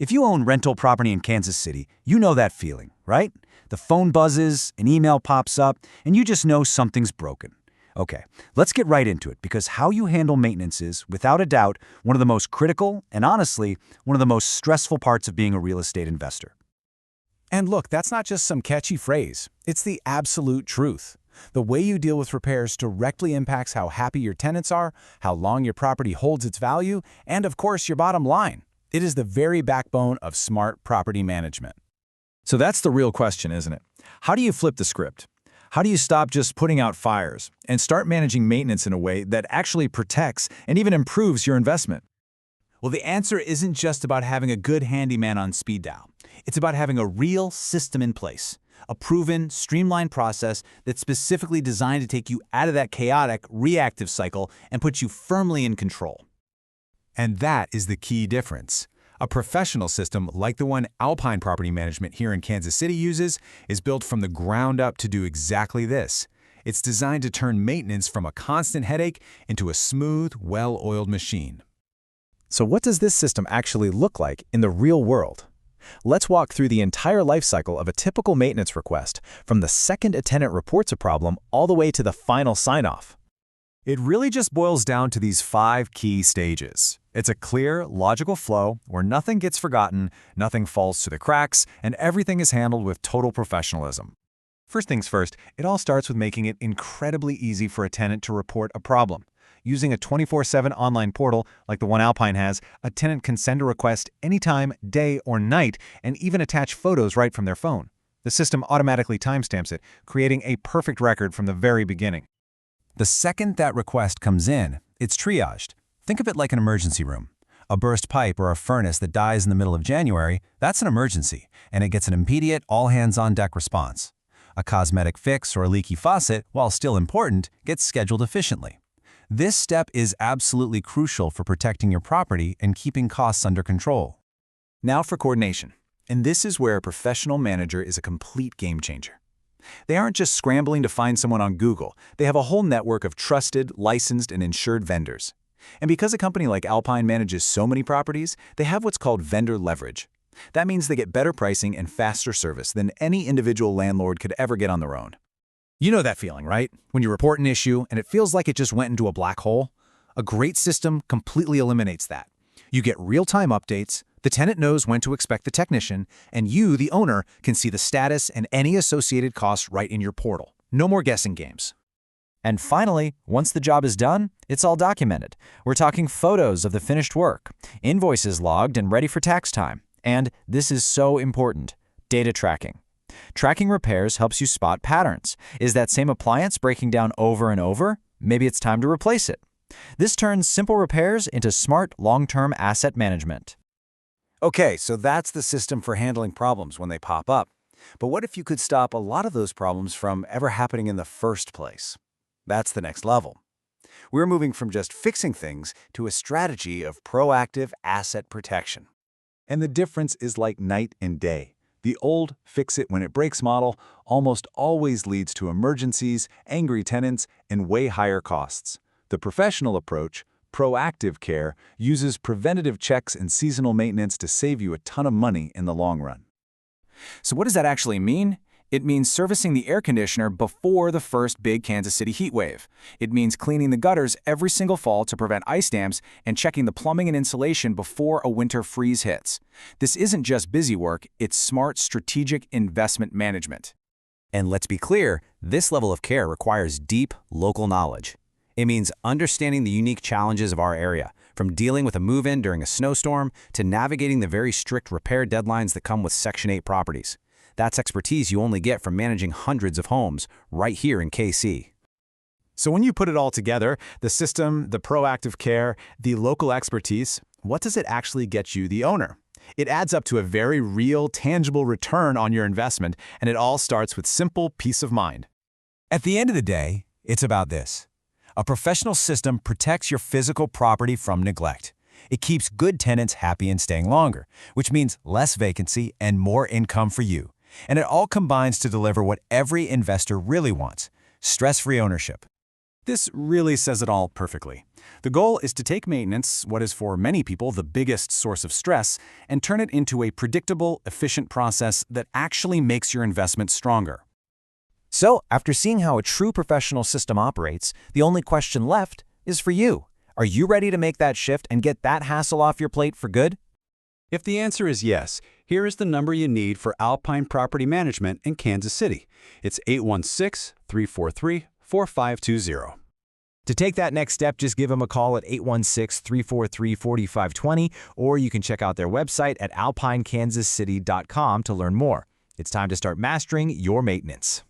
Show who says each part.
Speaker 1: If you own rental property in Kansas City, you know that feeling, right? The phone buzzes, an email pops up, and you just know something's broken. Okay, let's get right into it because how you handle maintenance is, without a doubt, one of the most critical and honestly, one of the most stressful parts of being a real estate investor.
Speaker 2: And look, that's not just some catchy phrase. It's the absolute truth. The way you deal with repairs directly impacts how happy your tenants are, how long your property holds its value, and of course, your bottom line. It is the very backbone of smart property management.
Speaker 3: So that's the real question, isn't it? How do you flip the script? How do you stop just putting out fires and start managing maintenance in a way that actually protects and even improves your investment?
Speaker 4: Well, the answer isn't just about having a good handyman on speed dial. It's about having a real system in place, a proven, streamlined process that's specifically designed to take you out of that chaotic, reactive cycle and put you firmly in control.
Speaker 5: And that is the key difference. A professional system like the one Alpine Property Management here in Kansas City uses is built from the ground up to do exactly this. It's designed to turn maintenance from a constant headache into a smooth, well-oiled machine.
Speaker 2: So what does this system actually look like in the real world? Let's walk through the entire life cycle of a typical maintenance request, from the second a tenant reports a problem all the way to the final sign-off.
Speaker 5: It really just boils down to these 5 key stages. It's a clear, logical flow where nothing gets forgotten, nothing falls through the cracks, and everything is handled with total professionalism. First things first, it all starts with making it incredibly easy for a tenant to report a problem. Using a 24/7 online portal like the one Alpine has, a tenant can send a request anytime, day or night, and even attach photos right from their phone. The system automatically timestamps it, creating a perfect record from the very beginning.
Speaker 1: The second that request comes in, it's triaged. Think of it like an emergency room. A burst pipe or a furnace that dies in the middle of January, that's an emergency, and it gets an immediate all-hands-on-deck response. A cosmetic fix or a leaky faucet, while still important, gets scheduled efficiently. This step is absolutely crucial for protecting your property and keeping costs under control.
Speaker 4: Now for coordination. And this is where a professional manager is a complete game changer. They aren't just scrambling to find someone on Google. They have a whole network of trusted, licensed, and insured vendors. And because a company like Alpine manages so many properties, they have what's called vendor leverage. That means they get better pricing and faster service than any individual landlord could ever get on their own.
Speaker 2: You know that feeling, right? When you report an issue and it feels like it just went into a black hole? A great system completely eliminates that. You get real-time updates, the tenant knows when to expect the technician, and you, the owner, can see the status and any associated costs right in your portal. No more guessing games.
Speaker 6: And finally, once the job is done, it's all documented. We're talking photos of the finished work, invoices logged and ready for tax time. And this is so important, data tracking. Tracking repairs helps you spot patterns. Is that same appliance breaking down over and over? Maybe it's time to replace it. This turns simple repairs into smart, long-term asset management.
Speaker 4: Okay, so that's the system for handling problems when they pop up. But what if you could stop a lot of those problems from ever happening in the first place? That's the next level. We're moving from just fixing things to a strategy of proactive asset protection. And the difference is like night and day. The old fix-it-when-it-breaks model almost always leads to emergencies, angry tenants, and way higher costs. The professional approach, proactive care, uses preventative checks and seasonal maintenance to save you a ton of money in the long run.
Speaker 6: So what does that actually mean? It means servicing the air conditioner before the first big Kansas City heat wave. It means cleaning the gutters every single fall to prevent ice dams and checking the plumbing and insulation before a winter freeze hits. This isn't just busy work, it's smart, strategic investment management.
Speaker 1: And let's be clear, this level of care requires deep local knowledge. It means understanding the unique challenges of our area, from dealing with a move-in during a snowstorm to navigating the very strict repair deadlines that come with Section 8 properties. That's expertise you only get from managing hundreds of homes right here in KC.
Speaker 5: So when you put it all together, the system, the proactive care, the local expertise, what does it actually get you, the owner? It adds up to a very real, tangible return on your investment, and it all starts with simple peace of mind.
Speaker 1: At the end of the day, it's about this. A professional system protects your physical property from neglect. It keeps good tenants happy and staying longer, which means less vacancy and more income for you. And it all combines to deliver what every investor really wants: stress-free ownership.
Speaker 5: This really says it all perfectly.
Speaker 4: The goal is to take maintenance, what is for many people the biggest source of stress, and turn it into a predictable, efficient process that actually makes your investment stronger.
Speaker 6: So, after seeing how a true professional system operates, the only question left is for you. Are you ready to make that shift and get that hassle off your plate for good?
Speaker 7: If the answer is yes, here is the number you need for Alpine Property Management in Kansas City. It's 816-343-4520.
Speaker 6: To take that next step, just give them a call at 816-343-4520, or you can check out their website at alpinekansascity.com to learn more. It's time to start mastering your maintenance.